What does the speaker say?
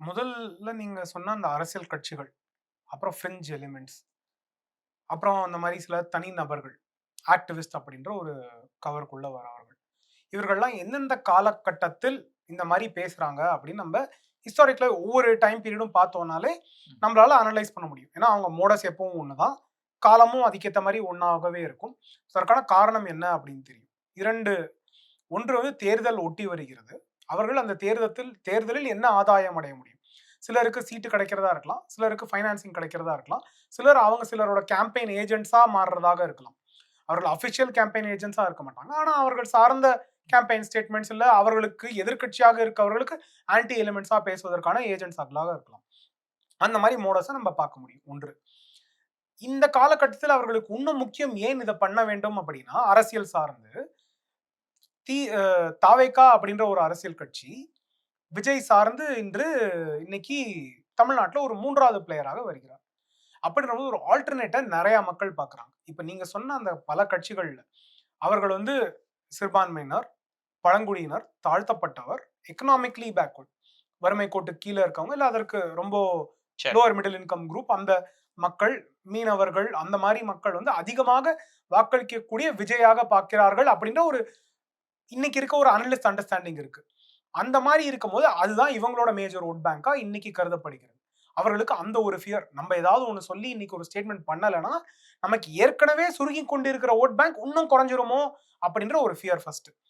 முதல்ல நீங்க சொன்ன அந்த அரசியல் கட்சிகள், அப்புறம் ஃப்ரிஞ்ச் எலிமென்ட்ஸ், அப்புறம் அந்த மாரி சில தனி நபர்கள், ஆக்டிவிஸ்ட் அப்படின்ற ஒரு கவர்க்குள்ள வரவர்கள். இவர்கள்லாம் எந்தெந்த காலகட்டத்தில் இந்த மாரி பேசுறாங்க அப்படின்னு நம்ப ஹிஸ்டாரிக்கலா ஒவ்வொரு டைம் பீரியடும் பார்த்தோம்னாலே, நம்மளால அனலைஸ் பண்ண முடியும். ஏன்னா, அவங்க மோடஸ் எப்பவும் ஒண்ணு தான். காலமும் அதுக்கேத்த மாரி ஒண்ணாகவே இருக்கும். ஸோ அதற்கான காரணம் என்ன அப்படின்னு தெரியும். 2 ஒன்று வந்து தேர்தல் ஒட்டி வருகிறது. அவர்கள் அந்த தேர்தலில் என்ன ஆதாயம் அடைய முடியும்? சிலருக்கு சீட்டு கிடைக்கிறதா இருக்கலாம். சிலருக்கு ஃபைனான்சிங் கிடைக்கிறதா இருக்கலாம். சிலரோட கேம்பெயின் ஏஜென்ட்ஸா மாறுறதாக இருக்கலாம். அவர்கள் அஃபிஷியல் கேம்பெயின் ஏஜென்ட்ஸா இருக்க மாட்டாங்க. ஆனா, அவர்கள் சார்ந்த கேம்பெயின் ஸ்டேட்மெண்ட்ஸ் இல்ல அவர்களுக்கு எதிர்க்கட்சியாக இருக்கவர்களுக்கு ஆன்டி எலிமெண்ட்ஸா பேசுவதற்கான ஏஜென்ட்ஸாக்களாக இருக்கலாம். அந்த மாரி மோடஸ நம்ம பார்க்க முடியும். 1. இந்த காலகட்டத்தில அவர்களுக்கு இன்னும் முக்கியம் ஏன் இத பண்ண வேண்டும் அப்படின்னா, அரசியல் சார்ந்து தி அ தாவேகா அப்படின்ற ஒரு அரசியல் கட்சி, விஜய் சார்ந்து இன்னைக்கு தமிழ்நாட்டுல ஒரு 3வது பிளேயராக வருகிறார். அப்படின்றபோது ஒரு ஆல்டர்னேட்ட நெறைய மக்கள் பார்க்குறாங்க. இப்ப நீங்க சொன்ன அந்த பல கட்சிகள்ல, அவர்கள் வந்து சிறுபான்மையினர், பழங்குடியினர், தாழ்த்தப்பட்டவர், எக்கனாமிக்கலி பேக்வர்ட் வறுமை கோட்டுக்கு கீழ இருக்கவங்க, இல்ல அதற்கு ரொம்ப சரி. லோவர் மிடில் இன்கம் குரூப் அந்த மக்கள், மீனவர்கள் அந்த மாரி மக்கள் வந்து அதிகமாக வாக்களிக்கக்கூடிய விஜயாக பார்க்கிறார்கள் அப்படின்ற ஒரு இன்னைக்கு இருக்க ஒரு அனலிஸ்ட் அண்டர்ஸ்டாண்டிங் இருக்கு. அந்த மாரி இருக்கும்போது, அதுதான் இவங்களோட மேஜர் வோட் பேங்கா இன்னைக்கு கருதப்படுகிறது. அவர்களுக்கு அந்த ஒரு ஃபியர். நம்ம ஏதாவது ஒண்ணு சொல்லி இன்னைக்கு ஒரு ஸ்டேட்மெண்ட் பண்ணலன்னா, நமக்கு ஏற்கனவே சுருங்கிக் கொண்டிருக்கிற வோட் பேங்க் இன்னும் குறைஞ்சிருமோ? அப்படின்ற ஒரு ஃபியர் ஃபர்ஸ்ட்.